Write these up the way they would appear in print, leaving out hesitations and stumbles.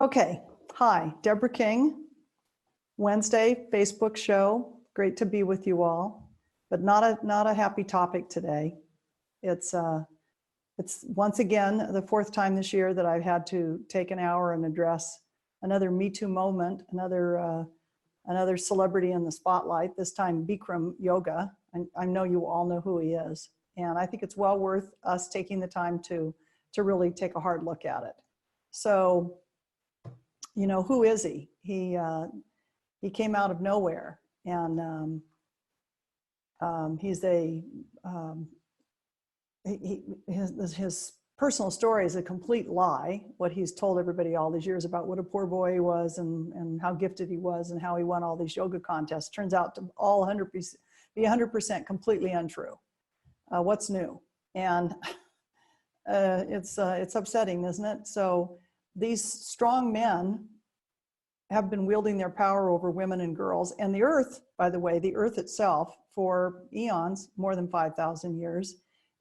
Okay, hi, Deborah King, Wednesday Facebook show. Great to be with you all, but not a happy topic today. It's once again the fourth time this year that I've had to take an hour and address another Me Too moment, another celebrity in the spotlight. This time, Bikram Yoga. I know you all know who he is, and I think it's well worth us taking the time to really take a hard look at it. So, you know, who is he? He came out of nowhere, and his personal story is a complete lie. What he's told everybody all these years about what a poor boy he was and how gifted he was and how he won all these yoga contests turns out to all 100% completely untrue. What's new? And it's upsetting, isn't it? So these strong men have been wielding their power over women and girls, and the earth, by the way, the earth itself, for eons, more than 5,000 years.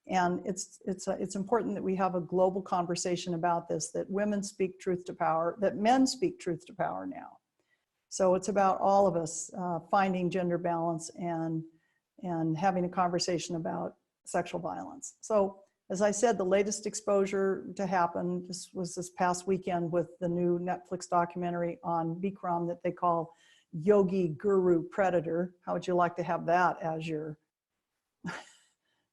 And it's important that we have a global conversation about this, that women speak truth to power, that men speak truth to power now. So it's about all of us finding gender balance and having a conversation about sexual violence. So as I said, the latest exposure to happen was this past weekend with the new Netflix documentary on Bikram that they call Yogi Guru Predator. How would you like to have that as your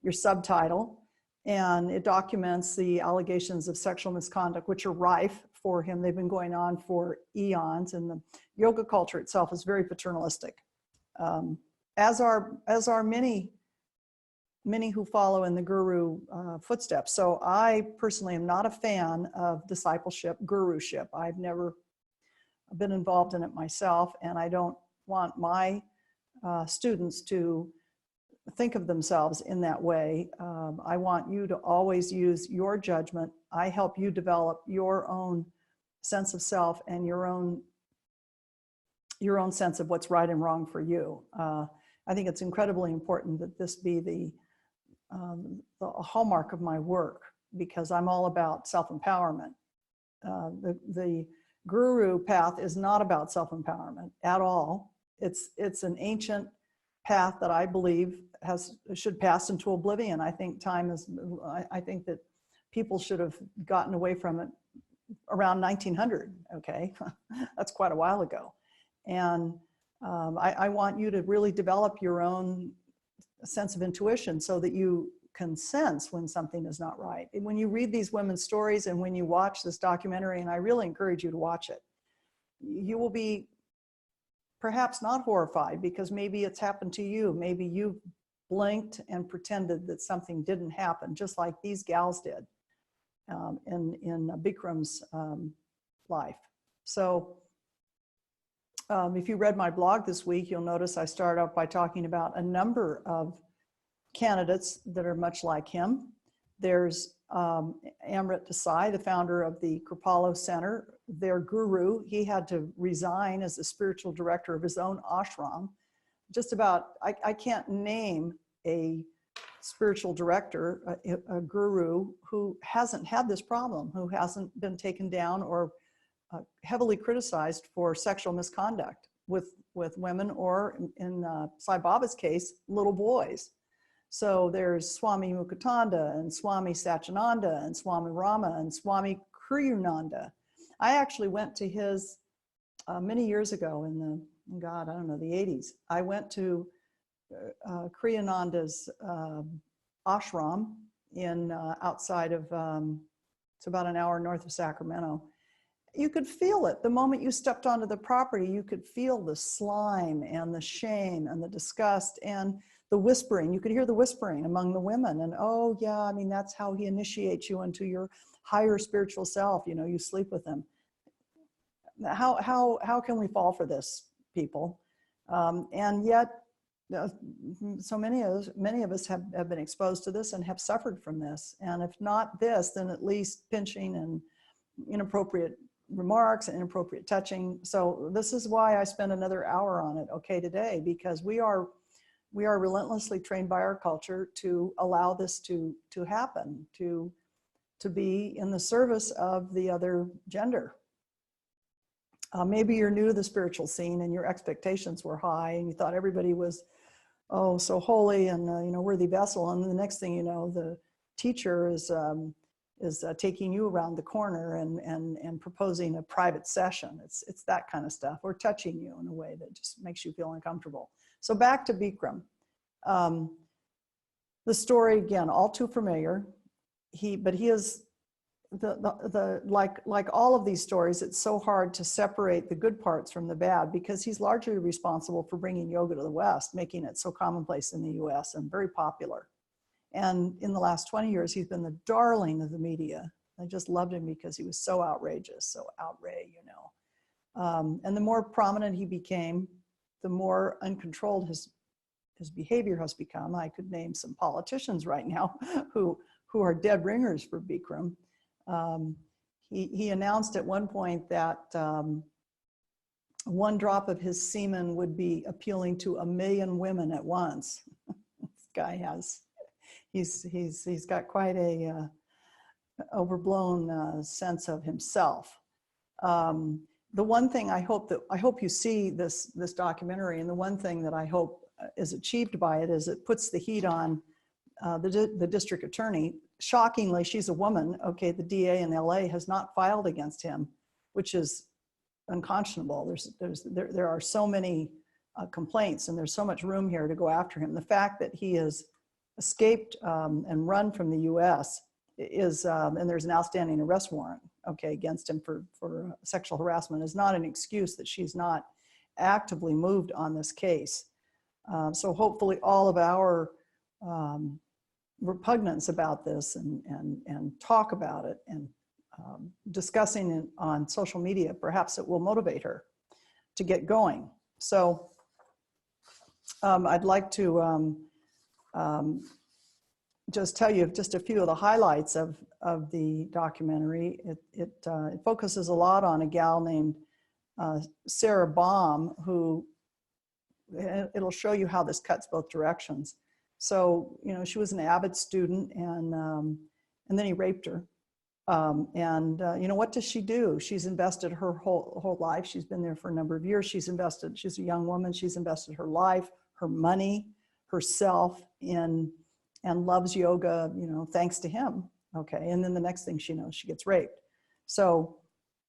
subtitle? And it documents the allegations of sexual misconduct, which are rife for him. They've been going on for eons, and the yoga culture itself is very paternalistic, as are many who follow in the guru footsteps. So I personally am not a fan of discipleship, guruship. I've never been involved in it myself, and I don't want my students to think of themselves in that way. I want you to always use your judgment. I help you develop your own sense of self and your own sense of what's right and wrong for you. I think it's incredibly important that this be the hallmark of my work, because I'm all about self-empowerment. The guru path is not about self-empowerment at all. It's an ancient path that I believe should pass into oblivion. I think I think that people should have gotten away from it around 1900. Okay, that's quite a while ago, and I want you to really develop your own sense of intuition so that you can sense when something is not right. And when you read these women's stories and when you watch this documentary, and I really encourage you to watch it, you will be perhaps not horrified, because maybe it's happened to you. Maybe you blinked and pretended that something didn't happen, just like these gals did in Bikram's life. So if you read my blog this week, you'll notice I start off by talking about a number of candidates that are much like him. There's Amrit Desai, the founder of the Kripalu Center, their guru. He had to resign as the spiritual director of his own ashram. Just about, I can't name a spiritual director, a guru, who hasn't had this problem, who hasn't been taken down or heavily criticized for sexual misconduct with women, or in Sai Baba's case, little boys. So there's Swami Mukutanda and Swami Satchinanda and Swami Rama and Swami Kriyananda. I actually went to his many years ago in the, God, I don't know, the 80s. I went to Kriyananda's ashram in outside of, it's about an hour north of Sacramento. You could feel it. The moment you stepped onto the property, you could feel the slime and the shame and the disgust and the whispering. You could hear the whispering among the women. And oh yeah, I mean, that's how he initiates you into your higher spiritual self. You know, you sleep with him. How can we fall for this, people? And yet, so many of us have been exposed to this and have suffered from this. And if not this, then at least pinching and inappropriate remarks and inappropriate touching. So this is why I spent another hour on it, okay, today, because we are relentlessly trained by our culture to allow this to happen, to be in the service of the other gender. Maybe you're new to the spiritual scene and your expectations were high and you thought everybody was, oh, so holy and worthy vessel. And the next thing you know, the teacher is taking you around the corner and proposing a private session. It's that kind of stuff, or touching you in a way that just makes you feel uncomfortable. So back to Bikram. The story, again, all too familiar. But he is like all of these stories, it's so hard to separate the good parts from the bad, because he's largely responsible for bringing yoga to the West, making it so commonplace in the US and very popular. And in the last 20 years, he's been the darling of the media. I just loved him because he was so outrageous, so and the more prominent he became, the more uncontrolled his behavior has become. I could name some politicians right now who are dead ringers for Bikram. He announced at one point that one drop of his semen would be appealing to 1 million women at once. This guy he's got quite a overblown sense of himself. The one thing I hope you see this documentary, and the one thing that I hope is achieved by it is it puts the heat on the district attorney. Shockingly, she's a woman. Okay, the DA in LA has not filed against him, which is unconscionable. There are so many complaints, and there's so much room here to go after him. The fact that he has escaped and run from the U.S. is, and there's an outstanding arrest warrant, okay, against him for sexual harassment, is not an excuse that she's not actively moved on this case. So hopefully all of our repugnance about this and talk about it and discussing it on social media, perhaps it will motivate her to get going. So I'd like to just tell you just a few of the highlights of the documentary. It focuses a lot on a gal named Sarah Baum, who, it'll show you how this cuts both directions. So, she was an avid student, and then he raped her. What does she do? She's invested her whole life. She's been there for a number of years. She's a young woman. She's invested her life, her money, herself and loves yoga, thanks to him. Okay. And then the next thing she knows, she gets raped. So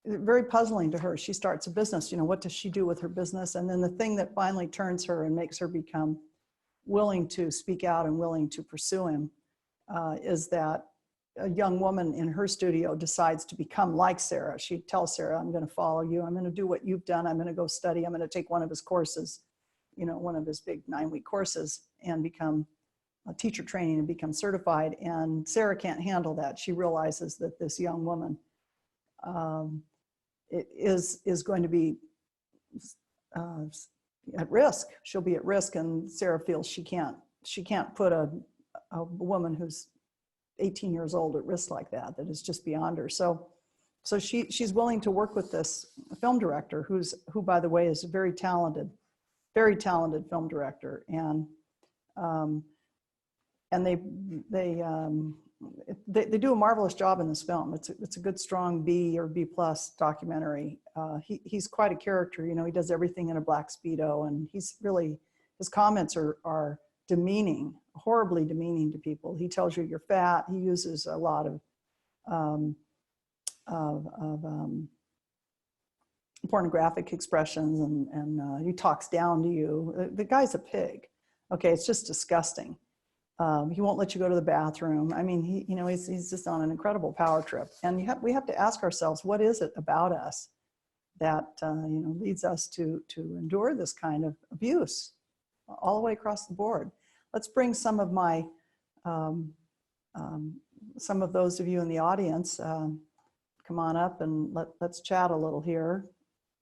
very puzzling to her. She starts a business. What does she do with her business? And then the thing that finally turns her and makes her become willing to speak out and willing to pursue him is that a young woman in her studio decides to become like Sarah. She tells Sarah, I'm going to follow you. I'm going to do what you've done. I'm going to go study. I'm going to take one of his courses, one of his big 9-week courses, and become a teacher training and become certified. And Sarah can't handle that. She realizes that this young woman is going to be at risk. She'll be at risk, and Sarah feels she can't put a woman who's 18 years old at risk like that. That is just beyond her. So she's willing to work with this film director, who by the way is a very talented film director, and they do a marvelous job in this film. It's a good, strong B or B+ documentary. He's quite a character. He does everything in a black Speedo, and his comments are demeaning, horribly demeaning to people. He tells you you're fat. He uses a lot of pornographic expressions, and he talks down to you. The guy's a pig. Okay, it's just disgusting. He won't let you go to the bathroom. I mean, he's just on an incredible power trip. And we have to ask ourselves, what is it about us that leads us to endure this kind of abuse all the way across the board? Let's bring some of my some of those of you in the audience come on up, and let's chat a little here.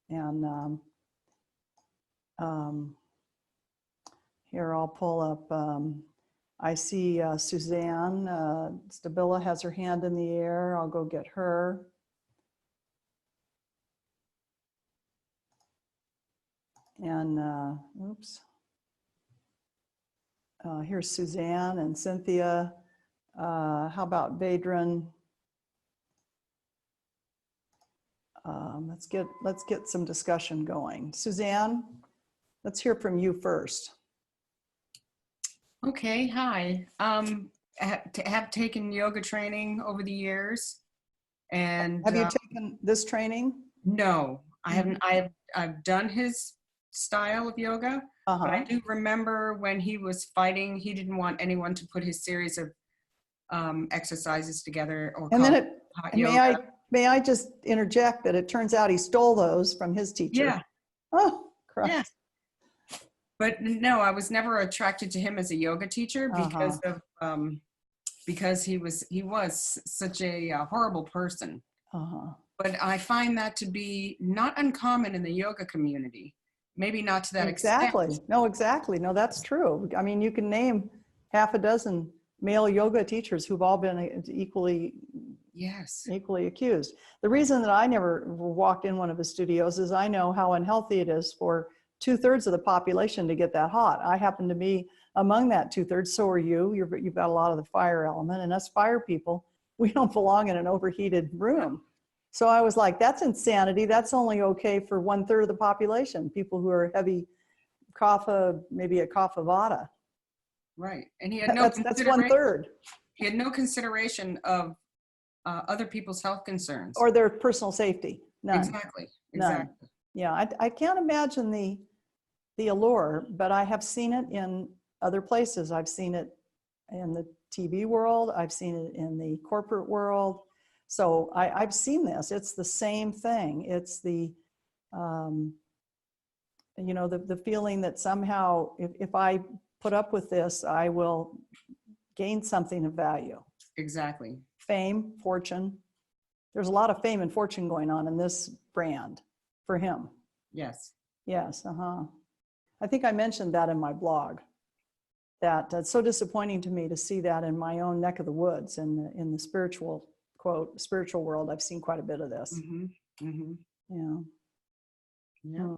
And here I'll pull up. I see Suzanne Stabila has her hand in the air. I'll go get her. And oops. Here's Suzanne and Cynthia. How about Badrin? Let's get some discussion going. Suzanne, let's hear from you first. Okay, hi. Have taken yoga training over the years, and Have you taken this training? no, I haven't. I've done his style of yoga, but I do remember when he was fighting, he didn't want anyone to put his series of exercises together or And call then it hot yoga. may I just interject that it turns out he stole those from his teacher. Yeah, Oh, Christ. yeah. But no, I was never attracted to him as a yoga teacher because he was such a horrible person. But I find that to be not uncommon in the yoga community. Maybe not to that extent. Exactly. No, that's true. I mean, you can name half a dozen male yoga teachers who've all been equally accused. The reason that I never walked in one of his studios is I know how unhealthy it is for 2/3 of the population to get that hot. I happen to be among that 2/3. So are you. You've got a lot of the fire element, and us fire people, we don't belong in an overheated room. So I was like, that's insanity. That's only okay for 1/3 of the population, people who are heavy kapha, maybe a kapha vata. Right. And he had no that's 1/3. He had no consideration of other people's health concerns. Or their personal safety. None. Exactly. None. Yeah, I can't imagine the allure, but I have seen it in other places. I've seen it in the TV world. I've seen it in the corporate world. So I've seen this. It's the same thing. It's the, the feeling that somehow if I put up with this, I will gain something of value. Exactly. Fame, fortune. There's a lot of fame and fortune going on in this brand for him. Yes. Yes. I think I mentioned that in my blog. That's so disappointing to me to see that in my own neck of the woods in the spiritual world. I've seen quite a bit of this. Yeah.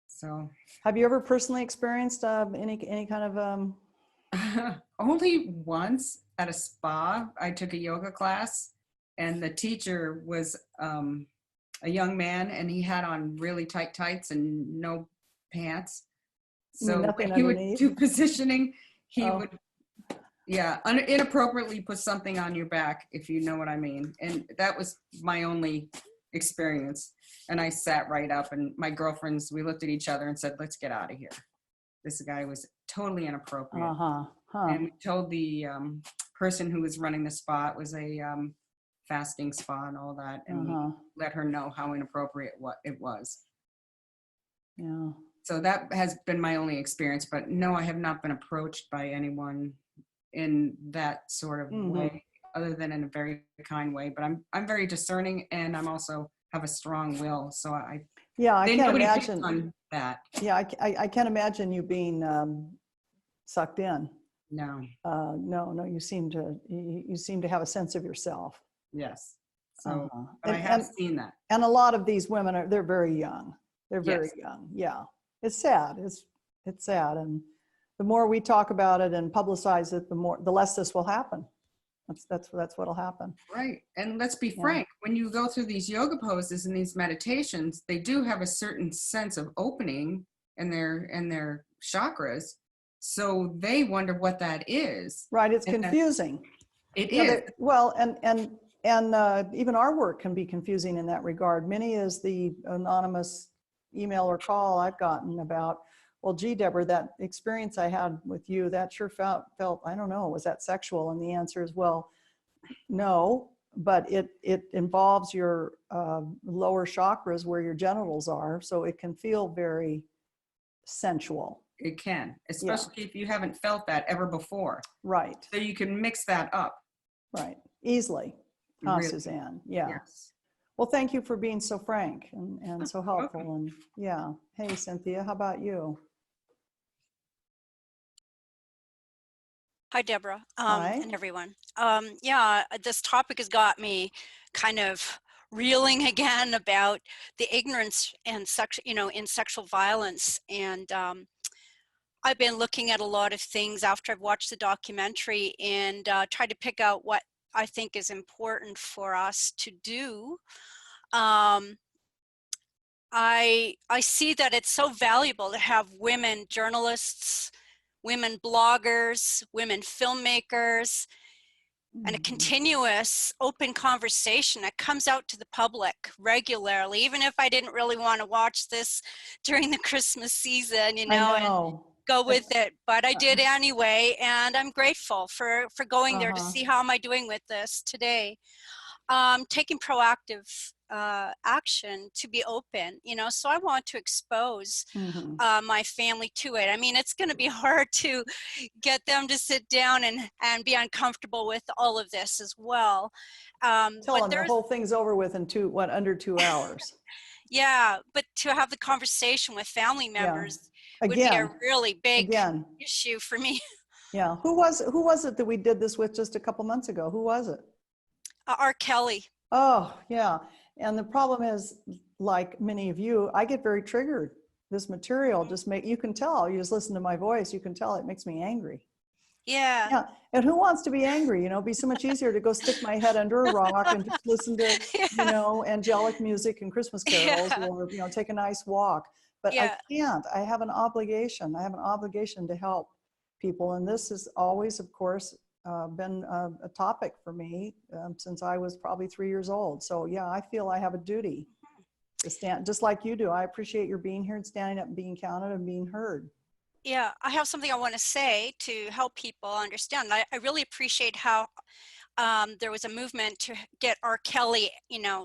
So, have you ever personally experienced any kind of? Only once at a spa. I took a yoga class, and the teacher was a young man, and he had on really tight tights and no pants. So when he would do positioning, he would, inappropriately put something on your back, if you know what I mean. And that was my only experience. And I sat right up, and my girlfriends, we looked at each other and said, let's get out of here. This guy was totally inappropriate. And we told the person who was running the spa, it was a fasting spa and all that, and we let her know how inappropriate it was. Yeah. So that has been my only experience, but no, I have not been approached by anyone in that sort of way, other than in a very kind way. But I'm very discerning, and I'm also have a strong will. So I can't imagine on that. Yeah, I can't imagine you being sucked in. No. No. You seem to have a sense of yourself. Yes. So, but I have seen that. And a lot of these women they're very young. They're very young. Yeah. It's sad. It's sad. And the more we talk about it and publicize it, the less this will happen. That's what'll happen. Right. And let's be frank, when you go through these yoga poses and these meditations, they do have a certain sense of opening in their chakras. So they wonder what that is. Right. It's confusing. It is. Well, and even our work can be confusing in that regard. Many is the anonymous email or call I've gotten about, well, gee, Deborah, that experience I had with you, that sure felt, I don't know, was that sexual? And the answer is, well, no, but it involves your lower chakras where your genitals are. So it can feel very sensual. It can, especially if you haven't felt that ever before. Right. So you can mix that up. Right. Easily. Really? Suzanne. Yeah. Yes. Well, thank you for being so frank and so helpful. And yeah. Hey, Cynthia, how about you? Hi, Deborah. Hi. And everyone. This topic has got me kind of reeling again about the ignorance and in sexual violence. And I've been looking at a lot of things after I've watched the documentary and tried to pick out what I think is important for us to do. Um, I see that it's so valuable to have women journalists, women bloggers, women filmmakers, and a continuous open conversation that comes out to the public regularly, even if I didn't really want to watch this during the Christmas season, I and know. go with it, but I did anyway, and I'm grateful for going there to Uh-huh. see how am I doing with this today. Taking proactive action to be open, so I want to expose Mhm. my family to it. I mean, it's going to be hard to get them to sit down and be uncomfortable with all of this as well. Tell But them the there's, whole thing's over with in under 2 hours. yeah, but to have the conversation with family Yeah. members would be a Again, really big again. issue for me. Yeah. Who was it that we did this with just a couple months ago? Who was it? R. Kelly. Oh, yeah. And the problem is, like many of you, I get very triggered. This material you can tell, you just listen to my voice, you can tell it makes me angry. Yeah. Yeah. And who wants to be angry? It'd be so much easier to go stick my head under a rock and just listen to, Yeah. angelic music and Christmas carols, Yeah. or, take a nice walk. But I Yeah. can't. I have an obligation. I have an obligation to help people. And this has always, of course, been a topic for me since I was probably 3 years old. So yeah, I feel I have a duty to stand, just like you do. I appreciate your being here and standing up and being counted and being heard. Yeah, I have something I want to say to help people understand. I really appreciate how there was a movement to get R. Kelly,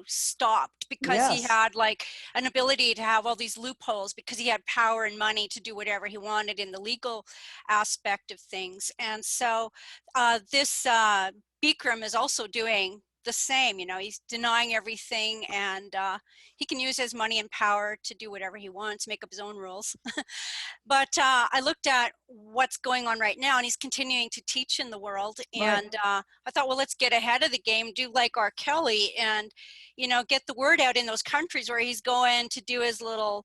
stopped, because he Yes. had like an ability to have all these loopholes, because he had power and money to do whatever he wanted in the legal aspect of things. And so this Bikram is also doing the same. He's denying everything, and he can use his money and power to do whatever he wants, make up his own rules. But I looked at what's going on right now, and he's continuing to teach in the world. Right. And I thought, well, let's get ahead of the game, do like R. Kelly, and get the word out in those countries where he's going to do his little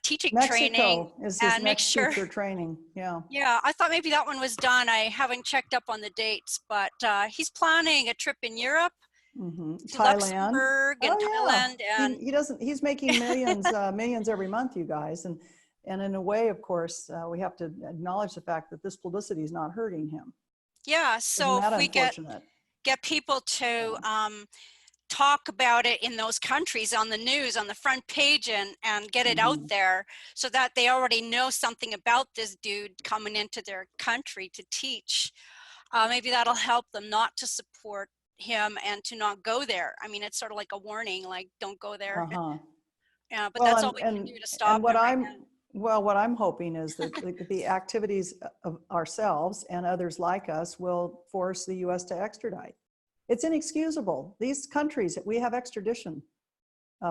teaching training, Mexico is his and make next sure. future training. Yeah. Yeah, I thought maybe that one was done. I haven't checked up on the dates, but he's planning a trip in Europe to Thailand. Luxembourg and Oh yeah. Thailand, and He's making millions, millions every month, you guys. And in a way, of course, we have to acknowledge the fact that this publicity is not hurting him. yeah. Isn't So if that we unfortunate? get people to Yeah. talk about it in those countries on the news, on the front page, and get it out Mhm. there, so that they already know something about this dude coming into their country to teach. Maybe that'll help them not to support him and to not go there. I mean, it's sort of like a warning, like, don't go there. Uh-huh. Yeah, but Well, that's all and we can and do to and stop him right now. what I'm hoping is that the activities of ourselves and others like us will force the U.S. to extradite. It's inexcusable. These countries, we have extradition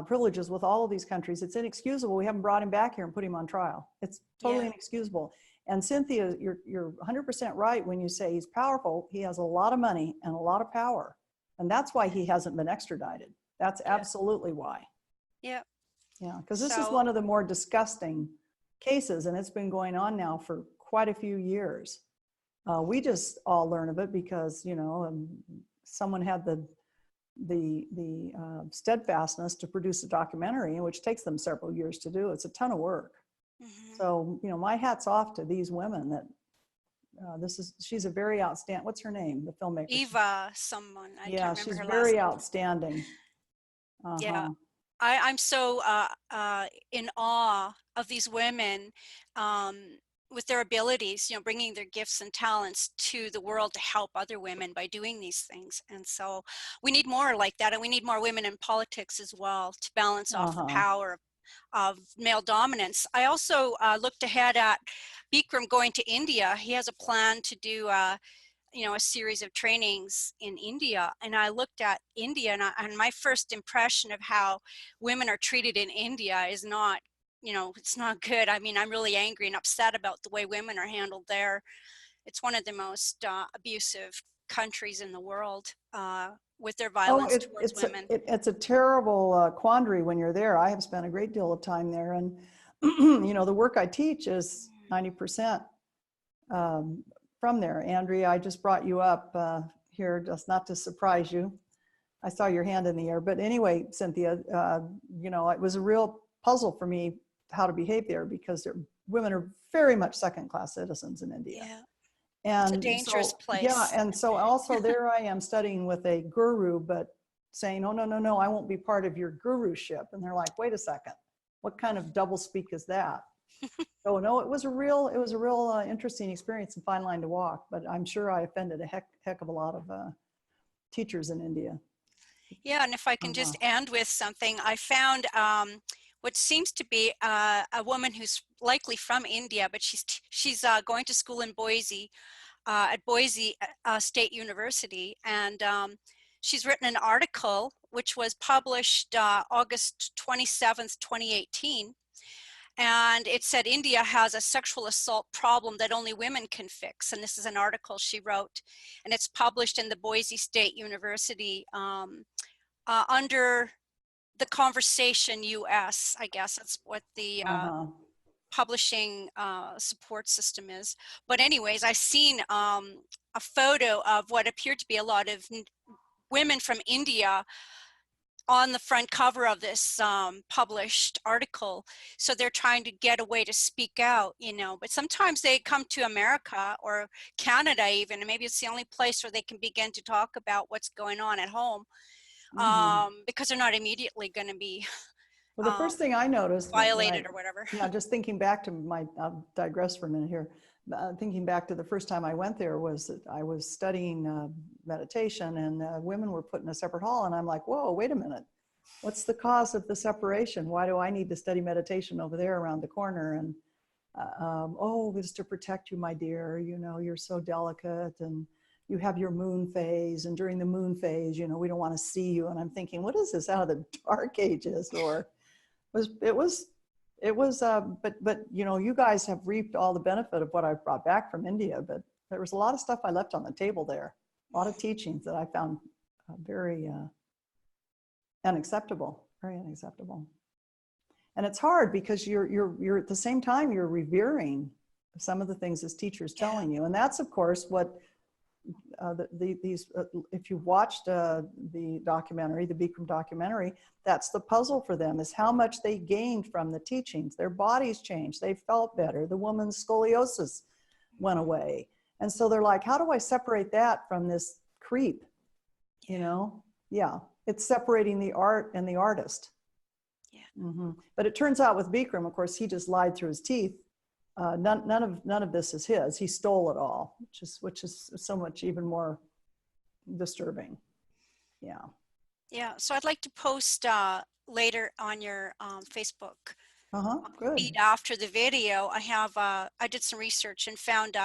privileges with all of these countries. It's inexcusable. We haven't brought him back here and put him on trial. It's totally Yeah. inexcusable. And Cynthia, you're 100% right when you say he's powerful. He has a lot of money and a lot of power, and that's why he hasn't been extradited. That's Yeah. absolutely why. Yeah. Yeah, because this is So one of the more disgusting cases, and it's been going on now for quite a few years. We just all learn of it because someone had the steadfastness to produce a documentary, which takes them several years to do. It's a ton of work. mhm. So my hat's off to these women. That she's a very outstanding. What's her name? The filmmaker. Eva, someone, I Yeah, can't remember she's her last very name. outstanding. Yeah. Uh-huh. I'm so in awe of these women, um, with their abilities, bringing their gifts and talents to the world to help other women by doing these things. And so we need more like that, and we need more women in politics as well to balance off the Uh-huh. power of male dominance. I also looked ahead at Bikram going to India. He has a plan to do a series of trainings in India, and I looked at India, and my first impression of how women are treated in India is not, it's not good. I mean, I'm really angry and upset about the way women are handled there. It's one of the most abusive countries in the world, with their Oh, violence towards women. it's a terrible quandary when you're there. I have spent a great deal of time there, and the work I teach is 90% from there. Andrea, I just brought you up here, just not to surprise you. I saw your hand in the air, but anyway, Cynthia, you know, it was a real puzzle for me how to behave there, because women are very much second-class citizens in India. Yeah. And It's a dangerous so, place. yeah, and so also there I am studying with a guru, but saying, oh, no, no, no, I won't be part of your guruship. And they're like, wait a second, what kind of double speak is that? So no, it was a real interesting experience and fine line to walk, but I'm sure I offended a heck of a lot of teachers in India. Yeah, and if I can just end with something, I found what seems to be a woman who's likely from India, but she's going to school in Boise, at Boise State University, and she's written an article which was published August 27th, 2018. And it said India has a sexual assault problem that only women can fix. And this is an article she wrote, and it's published in the Boise State University under the Conversation US, I guess that's what the publishing support system is. But anyways, I seen a photo of what appeared to be a lot of women from India on the front cover of this published article. So they're trying to get a way to speak out, you know, but sometimes they come to America or Canada even, and maybe it's the only place where they can begin to talk about what's going on at home, because they're not immediately going to be well, the first thing I noticed violated or whatever. Yeah, just thinking back to I'll digress for a minute here. Thinking back to the first time I went there was that I was studying meditation, and women were put in a separate hall, and I'm like, whoa, wait a minute. What's the cause of the separation? Why do I need to study meditation over there around the corner? And oh, it's to protect you, my dear. You know, you're so delicate, and you have your moon phase, and during the moon phase, you know, we don't want to see you. And I'm thinking, what is this out of the dark ages? Or it was, but you know, you guys have reaped all the benefit of what I brought back from India, but there was a lot of stuff I left on the table there, a lot of teachings that I found very unacceptable, very unacceptable. And it's hard because you're at the same time, you're revering some of the things this teacher's telling you. And that's, of course, what if you watched the documentary, the Bikram documentary, that's the puzzle for them, is how much they gained from the teachings. Their bodies changed. They felt better. The woman's scoliosis went away. And so they're like, how do I separate that from this creep? You know? Yeah. It's separating the art and the artist. Yeah. But it turns out with Bikram, of course, he just lied through his teeth. None of this is his. He stole it all, which is so much even more disturbing. Yeah. Yeah. So I'd like to post later on your Facebook Good. feed after the video. I did some research and found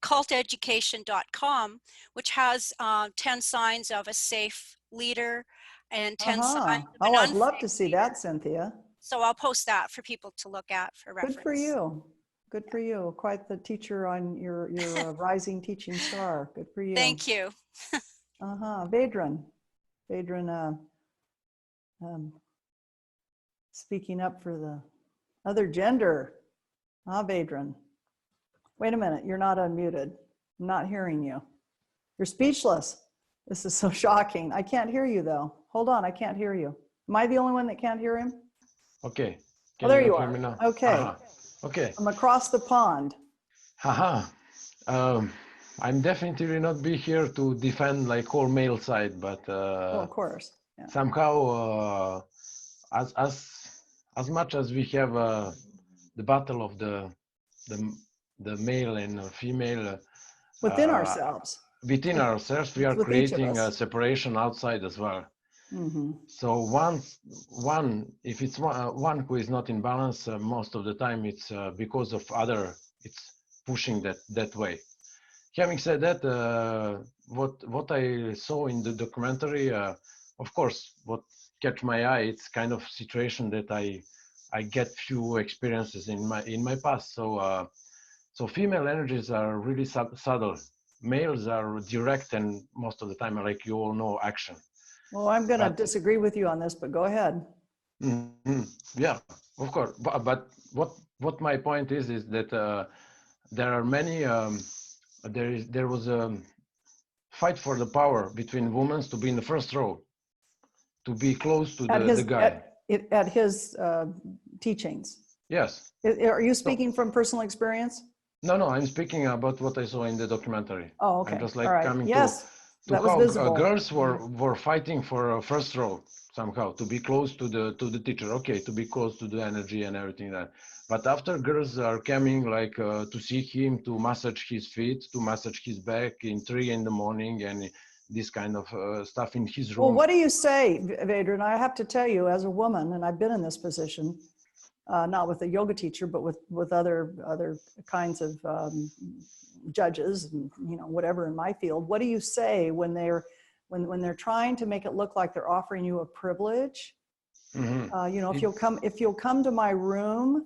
culteducation.com, which has 10 signs of a safe leader and 10 signs of an I'd love to see leader. that, Cynthia. So I'll post that for people to look at for reference. Good for you. Good for you. Quite the teacher on your rising teaching star. Good for you. Thank you. Vedran, speaking up for the other gender. Vedran. Wait a minute, you're not unmuted. I'm not hearing you. You're speechless. This is so shocking. I can't hear you though. Hold on, I can't hear you. Am I the only one that can't hear him? Okay. Oh, there you are. Okay. Okay. I'm across the pond. I'm definitely not be here to defend like all male side, but of course. Yeah. Somehow, as much as we have the battle of the male and female within ourselves. Within ourselves, we are creating a separation outside as well. So if it's one who is not in balance, most of the time it's because of other, it's pushing that way. Having said that, what I saw in the documentary, of course, what catch my eye, it's kind of situation that I get few experiences in my past. So female energies are really subtle. Males are direct and most of the time, like you all know, action. Well, I'm going to disagree with you on this, but go ahead. Yeah, of course. But what my point is that there are many. There was fight for the power between women to be in the first row, to be close to At the guy. At his teachings. Yes. Are you speaking from personal experience? No, I'm speaking about what I saw in the documentary. Oh, okay. I'm just All like right. coming Yes, to that was how visible. girls were fighting for first row somehow, to be close to the teacher. Okay, to be close to the energy and everything that. But after girls are coming like to see him, to massage his feet, to massage his back in 3 in the morning, and this kind of stuff in his room. Well, what do you say, Vedra? And I have to tell you, as a woman, and I've been in this position, not with a yoga teacher, but with other kinds of judges and whatever in my field. What do you say when they're trying to make it look like they're offering you a privilege? If you'll come to my room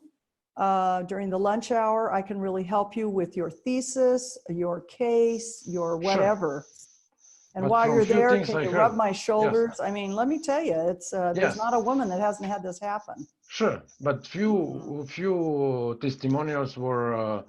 during the lunch hour, I can really help you with your thesis, your case, your whatever. Sure. And but while you're there, can you rub my shoulders? Yes. I mean, let me tell you, it's there's not a woman that hasn't had this happen. Sure, but few testimonials were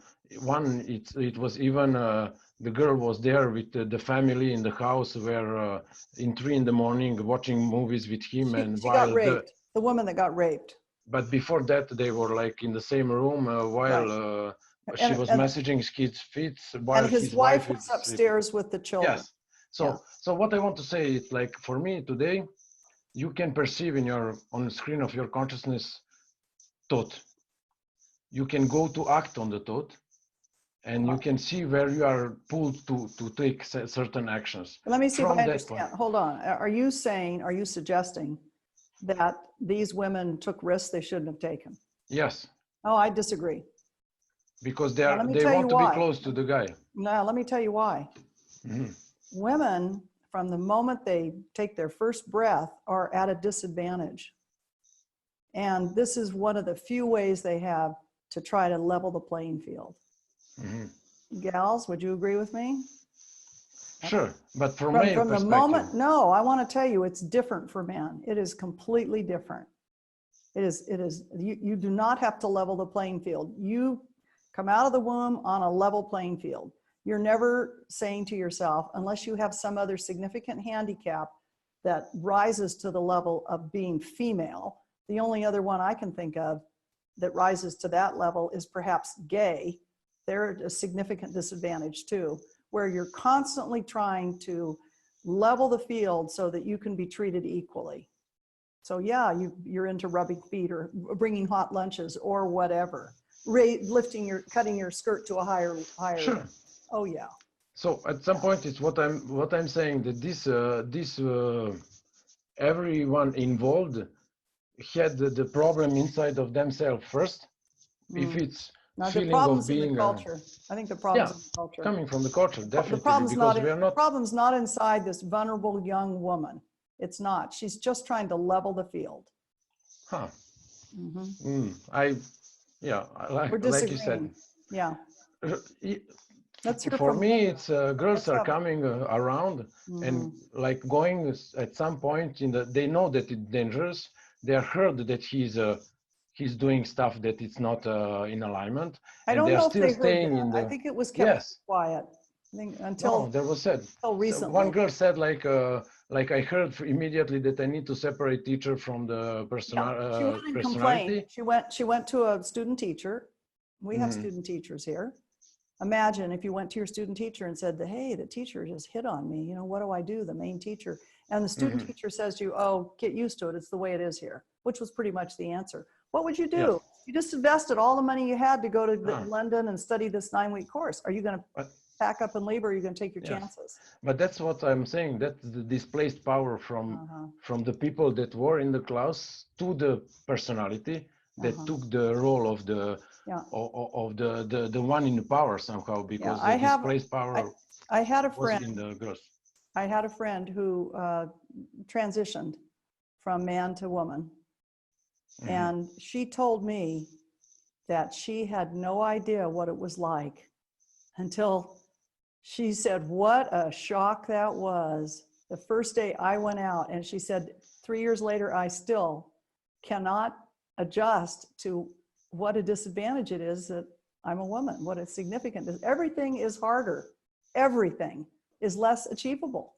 one. It was even the girl was there with the family in the house, where in 3 in the morning watching movies with him, she got raped. The woman that got raped. But before that, they were like in the same room while she was messaging his feet, while and his wife was upstairs with the children. Yes. So what I want to say is, like, for me today, you can perceive on the screen of your consciousness thought. You can go to act on the thought, and you can see where you are pulled to take certain actions. Let me see if I understand. Hold on. Are you suggesting that these women took risks they shouldn't have taken? Yes. Oh, I disagree. Because they want to be close to the guy. No, let me tell you why. Mm-hmm. Women, from the moment they take their first breath, are at a disadvantage. And this is one of the few ways they have to try to level the playing field. Mm-hmm. Gals, would you agree with me? Sure, but from the moment, no, I want to tell you, it's different for men. It is completely different. It is. You do not have to level the playing field. You come out of the womb on a level playing field. You're never saying to yourself, unless you have some other significant handicap that rises to the level of being female. The only other one I can think of that rises to that level is perhaps gay. They're at a significant disadvantage too, where you're constantly trying to level the field so that you can be treated equally. So yeah, you're into rubbing feet or bringing hot lunches or whatever, cutting your skirt to a higher. Sure. Oh yeah. So at some point, it's what I'm saying, that this everyone involved had the problem inside of themselves first. If it's now, feeling the problems of being in the culture. I think the problems in the culture. Coming from the culture, definitely. The problem's not inside this vulnerable young woman. It's not. She's just trying to level the field. Huh. Mm-hmm. Like you said. Yeah. For me, it's girls are coming around and like going at some point they know that it's dangerous. They are heard that he's doing stuff that it's not in alignment. I don't know if they heard that. I think it was kept quiet. I think until there was said. Until recently. So one girl said like I heard immediately that I need to separate teacher from the personality. She went and complained. She went to a student teacher. We have student teachers here. Imagine if you went to your student teacher and said, hey, the teacher just hit on me. What do I do? The main teacher. And the student teacher says to you, oh, get used to it. It's the way it is here, which was pretty much the answer. What would you do? Yeah. You just invested all the money you had to go to London and study this 9-week course. Are you going to pack up and leave, or are you going to take your chances? But that's what I'm saying. That's the displaced power from the people that were in the class to the personality that took the role of the the one in the power somehow, because the displaced power I had a friend was in the girls. I had a friend who transitioned from man to woman. And she told me that she had no idea what it was like until she said, what a shock that was. The first day I went out, and she said, 3 years later, I still cannot adjust to what a disadvantage it is that I'm a woman, what a significant, everything is harder, everything. is less achievable.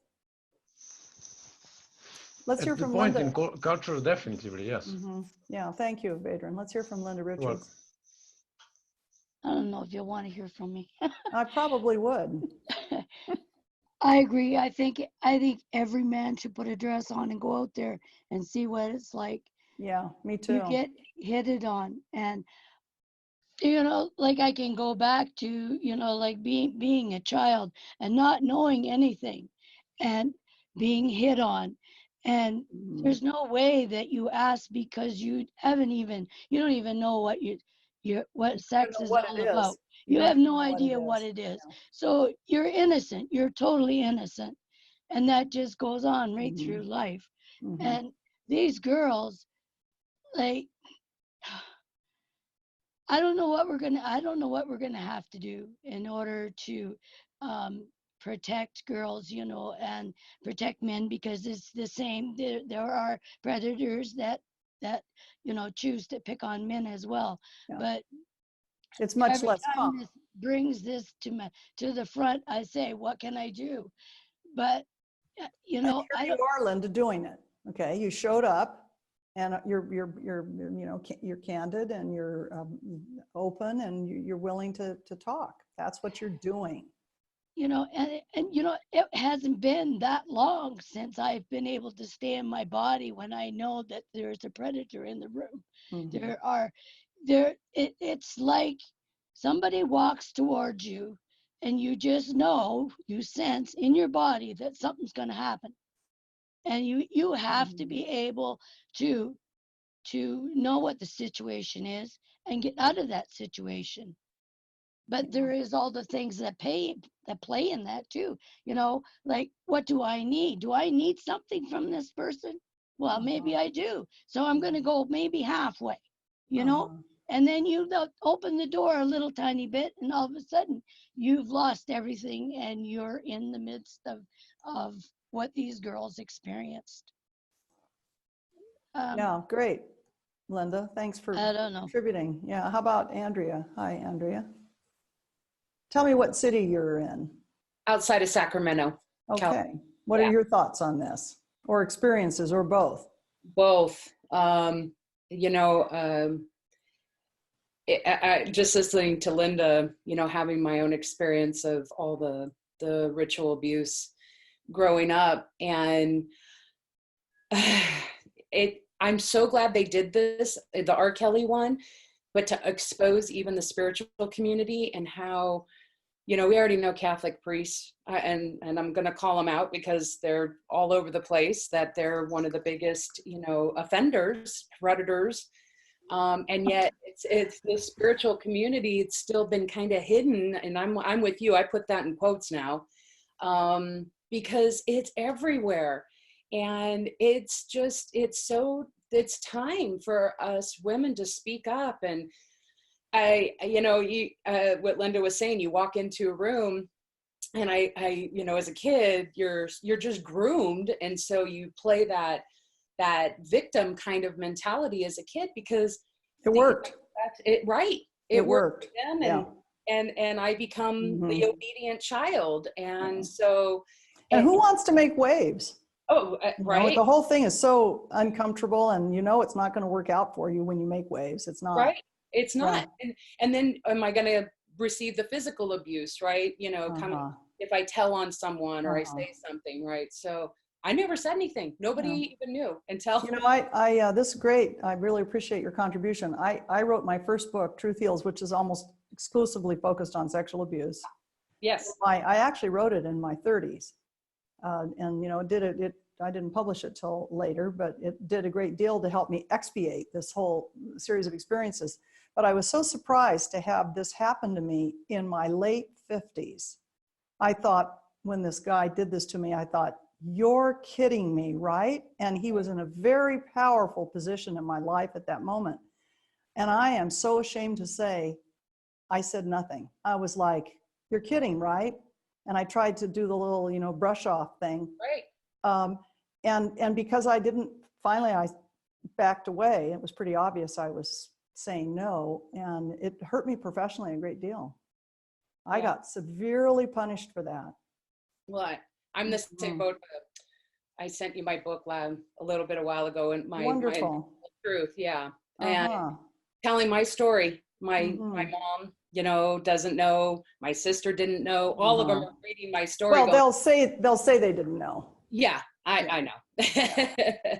Let's hear At the from point Linda. in culture, definitely, yes. Yeah, thank you, Vedran. Let's hear from Linda Richards. I don't know if you'll want to hear from me. I probably would. I agree. I think every man should put a dress on and go out there and see what it's like. Yeah, me too. You get hit it on, and like I can go back to like being a child and not knowing anything, and being hit on, and there's no way that you ask because you don't even know what sex is all about. You have no idea what it is. Yeah. So you're innocent. You're totally innocent. And that just goes on right through life. And these girls, like, I don't know what we're gonna have to do in order to protect girls, and protect men, because it's the same. There are predators that choose to pick on men as well. Yeah. But it's much every less time common. this brings this to the front, I say, what can I do? But And I here don't. you are, Linda, doing it. Okay, you showed up, and you're candid, and you're open, and you're willing to talk. That's what you're doing. And it hasn't been that long since I've been able to stay in my body when I know that there's a predator in the room. It's like somebody walks towards you, and you just know, you sense in your body that something's going to happen, and you have to be able to know what the situation is and get out of that situation. But there is all the things that play in that too. Like, what do I need? Do I need something from this person? Well, maybe I do. So I'm going to go maybe halfway, and then you open the door a little tiny bit, and all of a sudden you've lost everything, and you're in the midst of what these girls experienced. Yeah, great, Linda. Thanks for I don't know. contributing. Yeah, how about Andrea? Hi, Andrea. Tell me what city you're in. Outside of Sacramento. Okay. What are your thoughts on this, or experiences, or both? Both. Just listening to Linda, having my own experience of all the ritual abuse growing up, and I'm so glad they did this, the R. Kelly one, but to expose even the spiritual community, and how, we already know Catholic priests, and I'm going to call them out because they're all over the place, that they're one of the biggest, offenders, predators. And yet it's the spiritual community. It's still been kind of hidden. And I'm with you. I put that in quotes now, because it's everywhere. And it's time for us women to speak up. And what Linda was saying, you walk into a room, and I as a kid, you're just groomed. And so you play that victim kind of mentality as a kid, because it worked. It worked for them, yeah. and I become the obedient child. And so, and who wants to make waves? Right. The whole thing is so uncomfortable, and it's not going to work out for you when you make waves. It's not. Right. It's not. And then am I going to receive the physical abuse, right? Coming, if I tell on someone or I say something, right? So I never said anything. Nobody even knew until. This is great. I really appreciate your contribution. I wrote my first book, Truth Heals, which is almost exclusively focused on sexual abuse. Yes. I actually wrote it in my 30s. I didn't publish it till later, but it did a great deal to help me expiate this whole series of experiences. But I was so surprised to have this happen to me in my late 50s. I thought, when this guy did this to me, I thought, you're kidding me, right? And he was in a very powerful position in my life at that moment. And I am so ashamed to say, I said nothing. I was like, you're kidding, right? And I tried to do the little, brush off thing. Right. And because I didn't, finally I backed away. It was pretty obvious I was saying no, and it hurt me professionally a great deal. I got severely punished for that. Well, I'm the same boat. I sent you my book a little bit a while ago, and my truth, yeah, and telling my story. My mom, you know, doesn't know. My sister didn't know. All of them are reading my story. Well, they'll say they didn't know. Yeah, I know.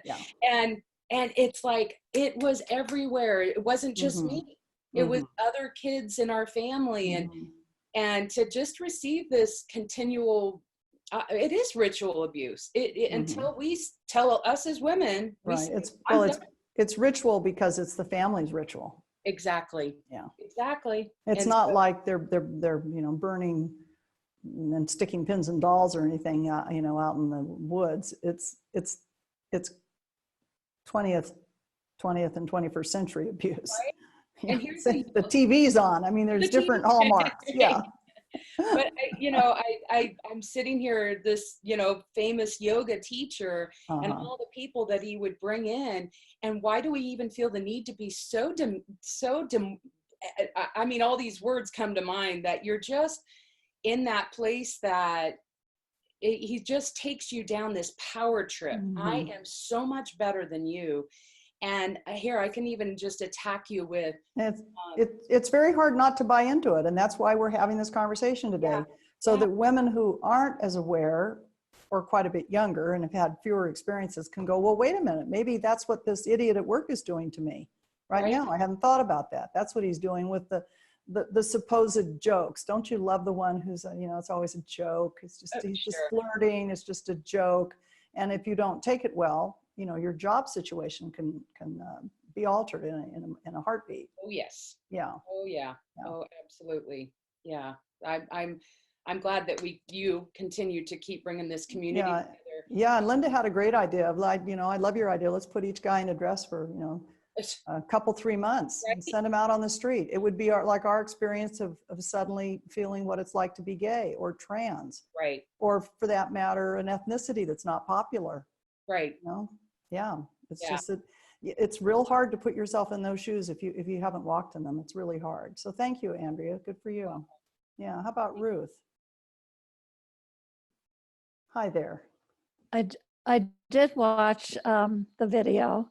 Yeah. And it's like it was everywhere. It wasn't just me. It was other kids in our family, and to just receive this continual. It is ritual abuse. Until we tell us as women, right? It's ritual because it's the family's ritual. Exactly. Yeah. Exactly. It's not like they're you know, burning and sticking pins and dolls or anything, you know, out in the woods. It's 20th and 21st century abuse. Right? Yeah. And here's the TV's on. I mean, there's different hallmarks. Yeah. But you know, I'm sitting here, this, you know, famous yoga teacher and all the people that he would bring in, and why do we even feel the need to be I mean, all these words come to mind, that you're just in that place that he just takes you down this power trip. I am so much better than you. And here I can even just attack you with. It's very hard not to buy into it. And that's why we're having this conversation today. So that women who aren't as aware or quite a bit younger and have had fewer experiences can go, well, wait a minute, maybe that's what this idiot at work is doing to me right now. I hadn't thought about that. That's what he's doing with the supposed jokes. Don't you love the one who's, you know, it's always a joke. It's just, he's just flirting. It's just a joke. And if you don't take it well, you know, your job situation can be altered in a heartbeat. Oh yes. Yeah. Oh yeah. Oh, absolutely. Yeah. I'm glad that you continue to keep bringing this community together. Yeah. And Linda had a great idea of, like, you know, I love your idea. Let's put each guy in a dress for, you know, a couple, 3 months and send them out on the street. It would be like our experience of suddenly feeling what it's like to be gay or trans. Right. Or for that matter, an ethnicity that's not popular. Right. You know? Yeah. It's just that it's real hard to put yourself in those shoes if you haven't walked in them. It's really hard. So thank you, Andrea. Good for you. Yeah. How about Ruth? Hi there. I did watch the video,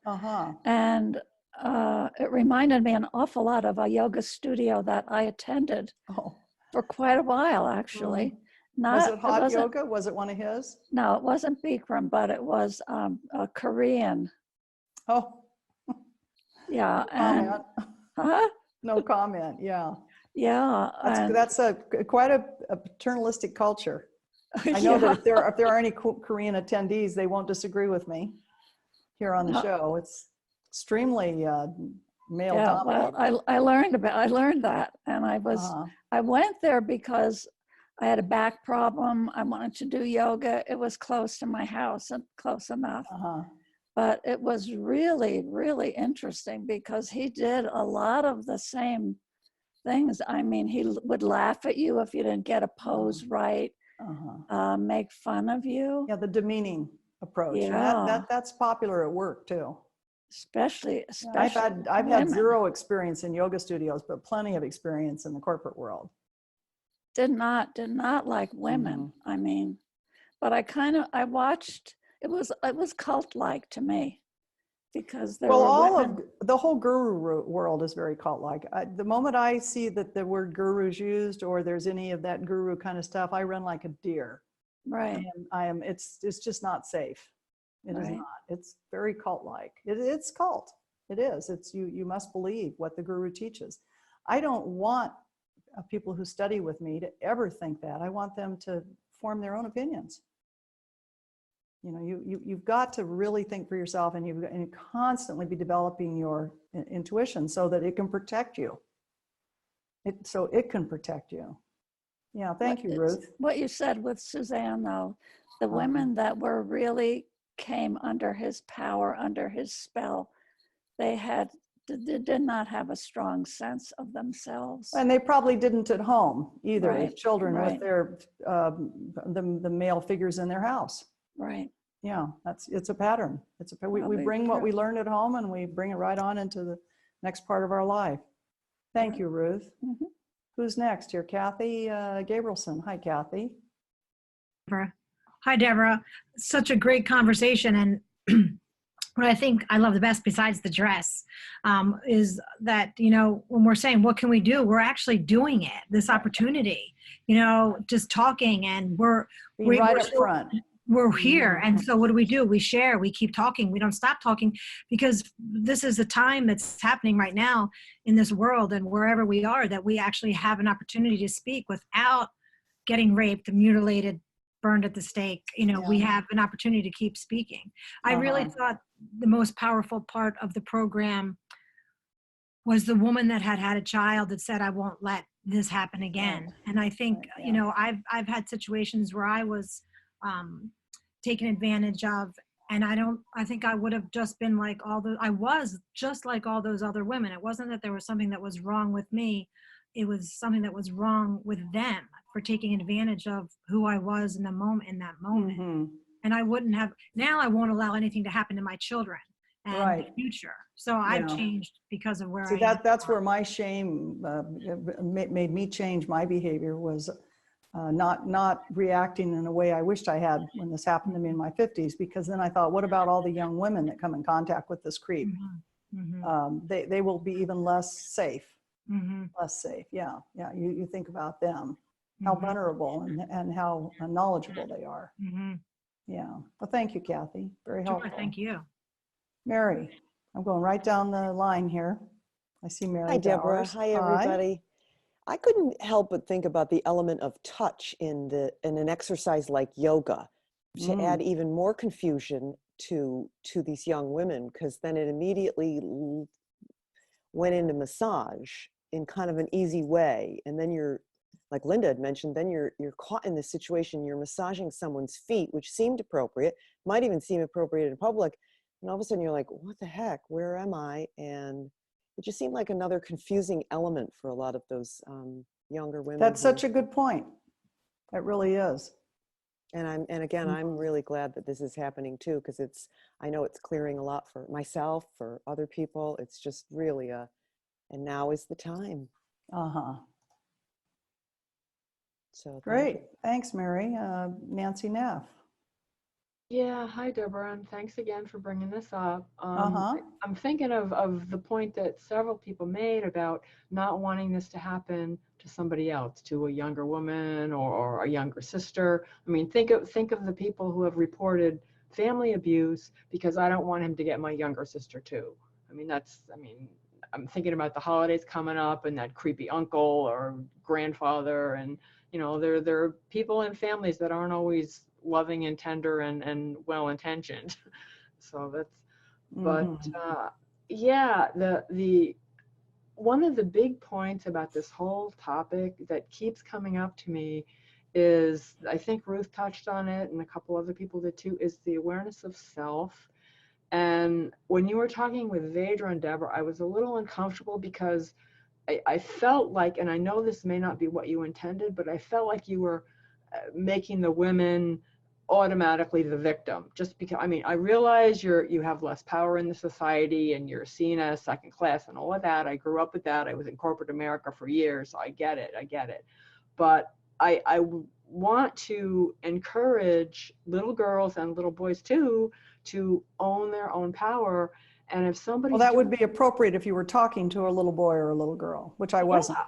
and it reminded me an awful lot of a yoga studio that I attended for quite a while, actually. Was it hot yoga? Was it one of his? No, it wasn't Bikram, but it was a Korean. Oh. Yeah. No comment. No comment. Yeah. Yeah. That's quite a paternalistic culture. I know that if there are any Korean attendees, they won't disagree with me here on the show. It's extremely male dominated. Well, I learned that, and I went there because I had a back problem. I wanted to do yoga. It was close to my house and close enough. But it was really, really interesting because he did a lot of the same things. I mean, he would laugh at you if you didn't get a pose right. Make fun of you. Yeah, the demeaning approach. Yeah. And that's popular at work too. Especially I've had zero experience in yoga studios, but plenty of experience in the corporate world. Did not like women. I mean, but I watched. It was cult-like to me because there were the whole guru world is very cult-like. The moment I see that the word guru is used or there's any of that guru kind of stuff, I run like a deer. Right. And it's just not safe. It is not. It's very cult-like. It's cult. It is. It's you must believe what the guru teaches. I don't want people who study with me to ever think that. I want them to form their own opinions. You know, you've got to really think for yourself, and you constantly be developing your intuition so that it can protect you. So it can protect you. Yeah, thank you, Ruth. What you said with Suzanne, though, the women that really came under his power, under his spell, they did not have a strong sense of themselves. And they probably didn't at home either, Right. as children with their the male figures in their house. Right. Yeah, it's a pattern. We bring what we learn at home and we bring it right on into the next part of our life. Thank you, Ruth. Who's next here? Kathy Gabrielson. Hi, Kathy. Deborah. Hi, Deborah. Such a great conversation. And what I think I love the best, besides the dress, is that, you know, when we're saying, what can we do? We're actually doing it, this opportunity, you know, just talking, and we're right up front. We're here. And so what do? We share, we keep talking, we don't stop talking, because this is the time that's happening right now in this world and wherever we are, that we actually have an opportunity to speak without getting raped, mutilated, burned at the stake. You know, we have an opportunity to keep speaking. I really thought the most powerful part of the program was the woman that had a child that said, I won't let this happen again. And I think, you know, I've had situations where I was taken advantage of, and I think I would have just been like I was just like all those other women. It wasn't that there was something that was wrong with me. It was something that was wrong with them for taking advantage of who I was in that moment. And I wouldn't have, now I won't allow anything to happen to my children and the future. So I've changed because of where I am. That's where my shame made me change my behavior, was not reacting in a way I wished I had when this happened to me in my 50s, because then I thought, what about all the young women that come in contact with this creep? They will be even less safe. Less safe. Yeah. You think about them, how vulnerable and how knowledgeable they are. Yeah. Well, thank you, Kathy. Very helpful. Sure, thank you. Mary, I'm going right down the line here. I see Mary. Hi, Deborah. Bowers. Hi, everybody. I couldn't help but think about the element of touch in an exercise like yoga to add even more confusion to these young women, because then it immediately went into massage in kind of an easy way. And then you're, like Linda had mentioned, then you're caught in this situation, you're massaging someone's feet, which seemed appropriate, might even seem appropriate in public. And all of a sudden you're like, what the heck, where am I? And it just seemed like another confusing element for a lot of those younger women. That's such a good point. It really is. And again, I'm really glad that this is happening too, because I know it's clearing a lot for myself, for other people. It's just really and now is the time. So great. Thanks, Mary. Nancy Neff. Yeah, hi, Deborah, and thanks again for bringing this up. I'm thinking of the point that several people made about not wanting this to happen to somebody else, to a younger woman or a younger sister. I mean, think of the people who have reported family abuse because I don't want him to get my younger sister too. I mean, I'm thinking about the holidays coming up and that creepy uncle or grandfather, and you know, there are people and families that aren't always loving and tender and well-intentioned. So that's, but yeah, the one of the big points about this whole topic that keeps coming up to me is, I think Ruth touched on it and a couple other people did too, is the awareness of self. And when you were talking with Vedra and Deborah, I was a little uncomfortable because I felt like, and I know this may not be what you intended, but I felt like you were making the women automatically the victim, just because, I mean, I realize you have less power in the society and you're seen as second class and all of that. I grew up with that. I was in corporate America for years. So I get it. But I want to encourage little girls and little boys too to own their own power. And if somebody, well, that would be appropriate if you were talking to a little boy or a little girl, which I wasn't.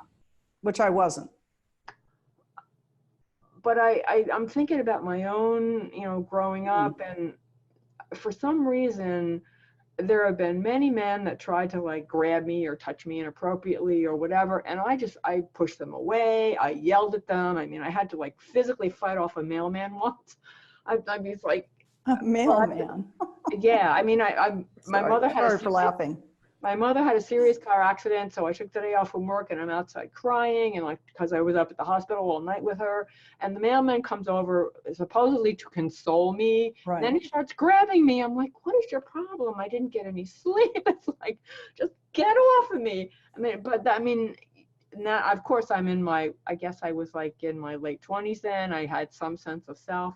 But I'm thinking about my own, you know, growing up, and for some reason, there have been many men that tried to like grab me or touch me inappropriately or whatever, and I pushed them away. I yelled at them. I mean, I had to like physically fight off a mailman once. I mean, it's like a mailman. Yeah, I mean, my mother had sorry for laughing. My mother had a serious car accident, so I took the day off from work and I'm outside crying, and like, because I was up at the hospital all night with her, and the mailman comes over supposedly to console me. Right. Then he starts grabbing me. I'm like, what is your problem? I didn't get any sleep. It's like, just get off of me. I mean, but I mean, now of course I'm in my, I guess I was like in my late 20s then. I had some sense of self,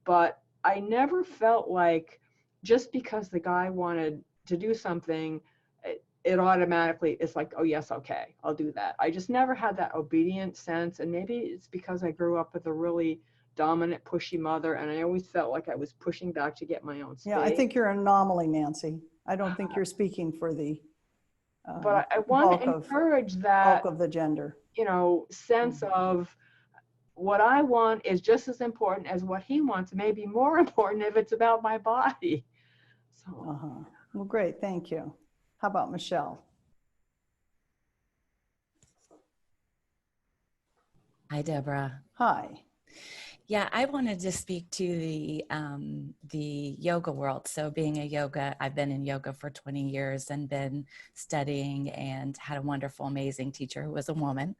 but I never felt like just because the guy wanted to do something, it automatically is like, oh yes, okay, I'll do that. I just never had that obedient sense, and maybe it's because I grew up with a really dominant, pushy mother, and I always felt like I was pushing back to get my own space. Yeah, I think you're an anomaly, Nancy. I don't think you're speaking for the but I want to encourage that bulk of the gender. Sense of what I want is just as important as what he wants, maybe more important if it's about my body. So. Well, great, thank you. How about Michelle? Hi, Deborah. Hi. Yeah, I wanted to speak to the yoga world. So I've been in yoga for 20 years and been studying, and had a wonderful, amazing teacher who was a woman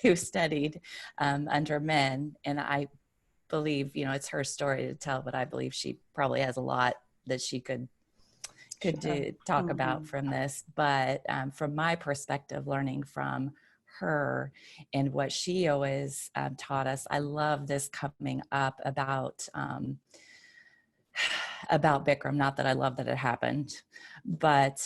who studied under men. And I believe, it's her story to tell, but I believe she probably has a lot that she could talk about from this. But from my perspective, learning from her and what she always taught us, I love this coming up about Bikram. Not that I love that it happened, but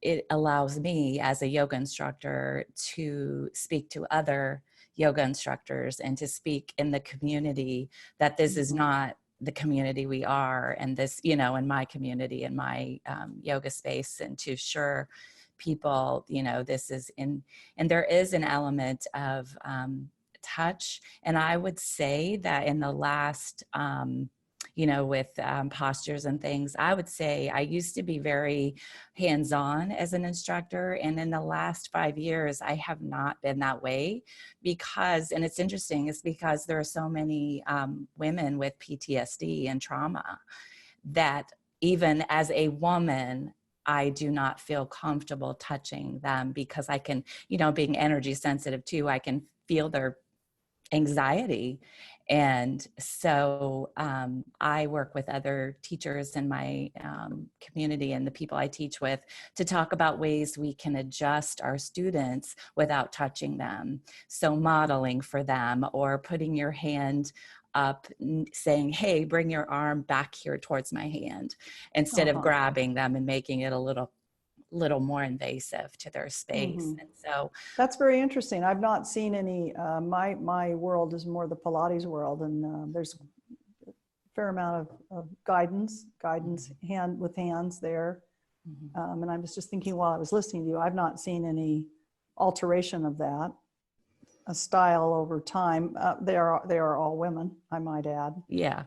it allows me as a yoga instructor to speak to other yoga instructors and to speak in the community that this is not the community we are, and this, in my community, in my yoga space, and to assure people, this is and there is an element of touch. And I would say that in the last, with postures and things, I would say I used to be very hands-on as an instructor. And in the last 5 years, I have not been that way and it's interesting, it's because there are so many women with PTSD and trauma that even as a woman, I do not feel comfortable touching them, because I can, being energy sensitive too, I can feel their anxiety. And so I work with other teachers in my community and the people I teach with to talk about ways we can adjust our students without touching them. So modeling for them, or putting your hand up, saying, hey, bring your arm back here towards my hand, instead of grabbing them and making it a little more invasive to their space. And so that's very interesting. I've not seen any, my world is more the Pilates world, and there's a fair amount of guidance hand with hands there. And I was just thinking while I was listening to you, I've not seen any alteration of that, a style over time. They are all women, I might add. Yeah.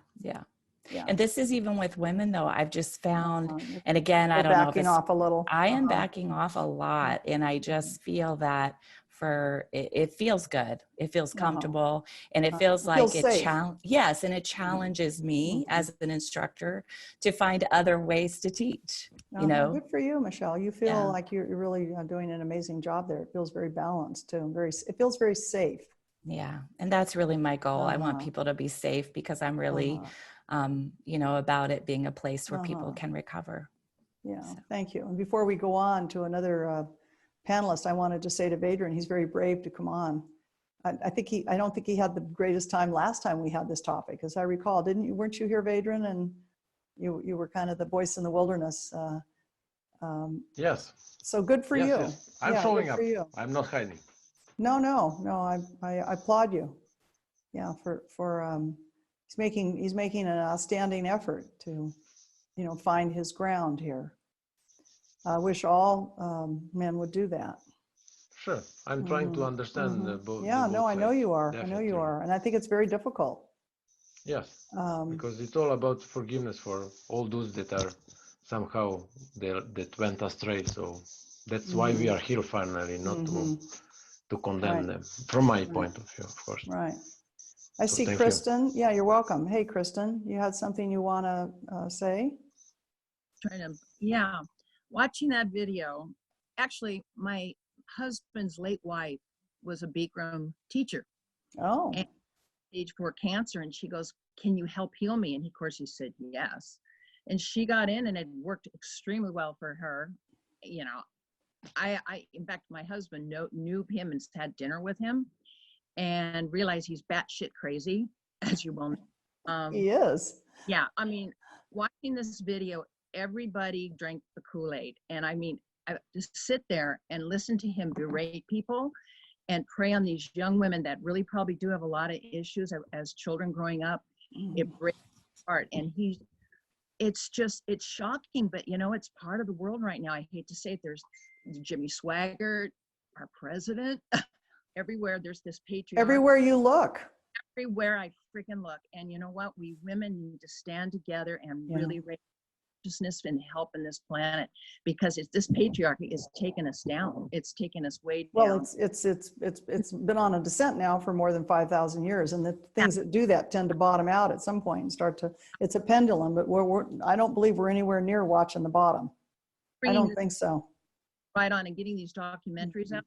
And this is even with women, though. I've just found, and again, I don't know if backing off a little. I am backing off a lot, and I just feel that it feels good. It feels comfortable, and it feels like yes, and it challenges me as an instructor to find other ways to teach. Good for you, Michelle. You feel like you're really doing an amazing job there. It feels very balanced too. It feels very safe. Yeah, and that's really my goal. I want people to be safe, because I'm really, about it being a place where people can recover. Yeah, thank you. And before we go on to another panelist, I wanted to say to Vedran, he's very brave to come on. I don't think he had the greatest time last time we had this topic, as I recall. Weren't you here, Vedran? And you were kind of the voice in the wilderness. Yes. So good for you. Yes. I'm showing up. I'm not hiding. No. I applaud you. Yeah, for he's making an outstanding effort to, find his ground here. I wish all men would do that. Sure, I'm trying to understand both. Yeah, both I know you are. Definitely. I know you are, and I think it's very difficult. Yes, because it's all about forgiveness for all those that are somehow that went astray. So that's why we are here finally, not to condemn them, from my point of view, of course. Right. I see Kristen. Yeah, you're welcome. Hey, Kristen, you had something you want to say? Watching that video. Actually, my husband's late wife was a Bikram teacher. Oh. And stage 4 cancer, and she goes, "Can you help heal me?" And of course he said yes. And she got in, and it worked extremely well for her. I in fact, my husband knew him and had dinner with him, and realized he's batshit crazy, as you will know. He is. Yeah, I mean, watching this video, everybody drank the Kool-Aid, and I mean, I just sit there and listen to him berate people, and prey on these young women that really probably do have a lot of issues as children growing up. It breaks my heart. And it's shocking, but you know, it's part of the world right now. I hate to say it. There's Jimmy Swaggart, our president. Everywhere there's this patriarchy. Everywhere you look. Everywhere I freaking look. And you know what? We women need to stand together and really raise consciousness and help in this planet, because this patriarchy is taking us down. It's taking us way down. Well, it's been on a descent now for more than 5,000 years, and the things that do that tend to bottom out at some point and start to. It's a pendulum, but I don't believe we're anywhere near watching the bottom. I don't think so. Right on, and getting these documentaries out.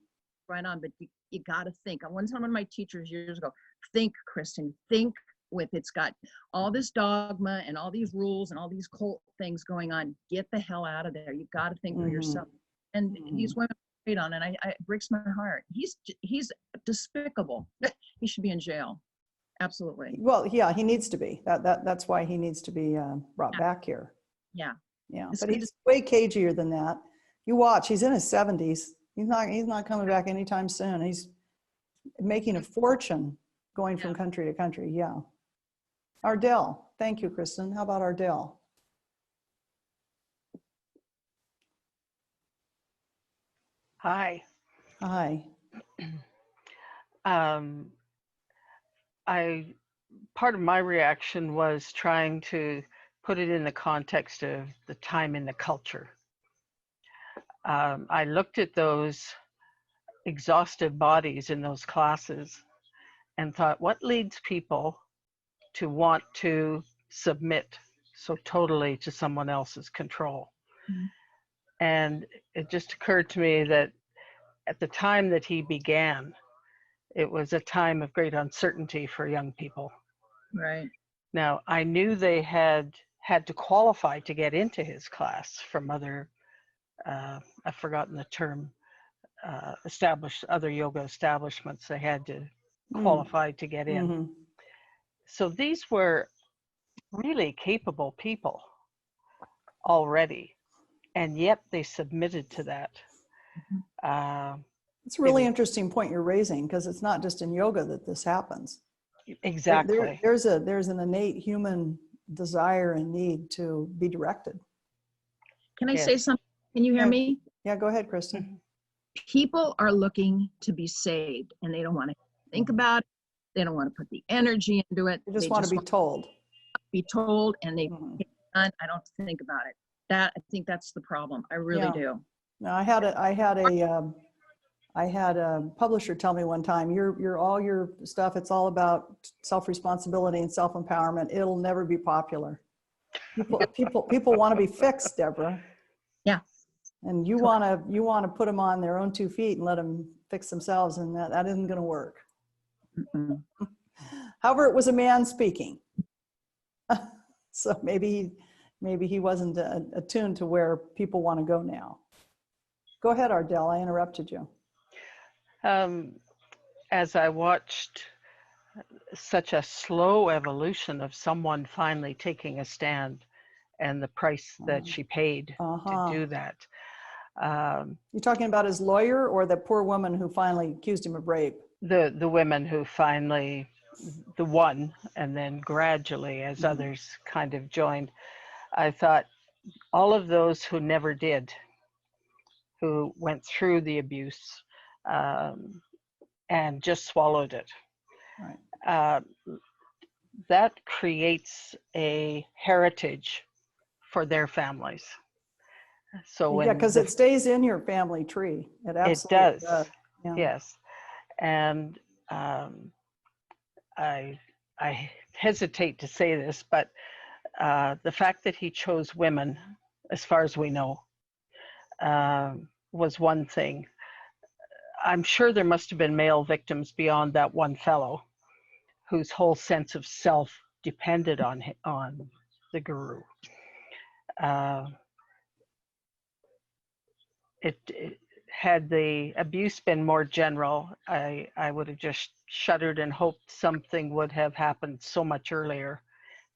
Right on, but you got to think. One time, one of my teachers years ago, think, Kristen, think. It's got all this dogma and all these rules and all these cult things going on. Get the hell out of there. You got to think for yourself. And these women preyed on, and it breaks my heart. He's despicable. He should be in jail. Absolutely. Well, yeah, he needs to be. That's why he needs to be brought back here. Yeah. But he's way cagier than that. You watch. He's in his 70s. He's not coming back anytime soon. He's making a fortune going from country to country. Yeah. Ardell. Thank you, Kristen. How about Ardell? Hi. Hi. Part of my reaction was trying to put it in the context of the time in the culture. I looked at those exhausted bodies in those classes and thought, what leads people to want to submit so totally to someone else's control? And it just occurred to me that at the time that he began, it was a time of great uncertainty for young people. Right. Now, I knew they had to qualify to get into his class from other, I've forgotten the term, other yoga establishments. They had to qualify to get in. So these were really capable people already, and yet they submitted to that. It's a really interesting point you're raising, because it's not just in yoga that this happens. Exactly. There's an innate human desire and need to be directed. Can I say something? Can you hear me? Yeah, go ahead, Kristen. People are looking to be saved, and they don't want to think about it. They don't want to put the energy into it. They just want to be told. Be told, and they I don't think about it. I think that's the problem. I really do. No, I had a publisher tell me one time, your all your stuff, it's all about self-responsibility and self-empowerment. It'll never be popular. People want to be fixed, Deborah. Yeah. And you want to put them on their own 2 feet and let them fix themselves, and that isn't going to work. However, it was a man speaking. So maybe he wasn't attuned to where people want to go now. Go ahead, Ardell. I interrupted you. As I watched such a slow evolution of someone finally taking a stand, and the price that she paid to do that. You're talking about his lawyer, or the poor woman who finally accused him of rape? The women who finally, the one, and then gradually as others kind of joined. I thought, all of those who never did, who went through the abuse and just swallowed it. Right. That creates a heritage for their families. So because it stays in your family tree. It absolutely does. Yeah. Yes. And I hesitate to say this, but the fact that he chose women, as far as we know, was one thing. I'm sure there must have been male victims beyond that one fellow whose whole sense of self depended on the guru. Had the abuse been more general, I would have just shuddered and hoped something would have happened so much earlier.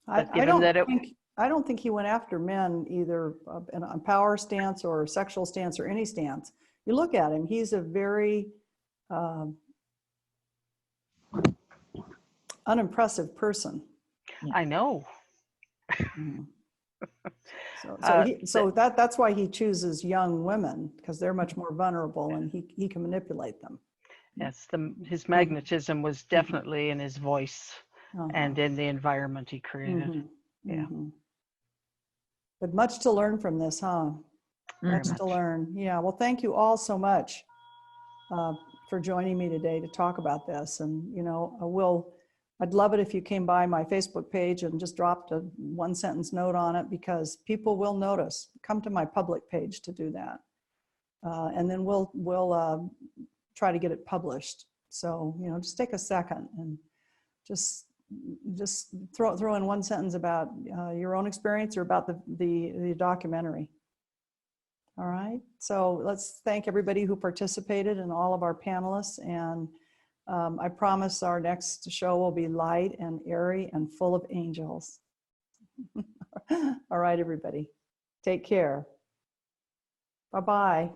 I don't think he went after men either in a power stance or sexual stance or any stance. You look at him, he's a very unimpressive person. I know. So that's why he chooses young women, because they're much more vulnerable and he can manipulate them. Yes, his magnetism was definitely in his voice and in the environment he created. Yeah. But much to learn from this, huh? Much to learn. Yeah. Well, thank you all so much for joining me today to talk about this. And, you know, I'd love it if you came by my Facebook page and just dropped a 1-sentence note on it, because people will notice. Come to my public page to do that. And then we'll try to get it published. So, you know, just take a second and just throw in 1 sentence about your own experience or about the documentary. All right. So let's thank everybody who participated and all of our panelists. And I promise our next show will be light and airy and full of angels. All right, everybody. Take care. Bye-bye.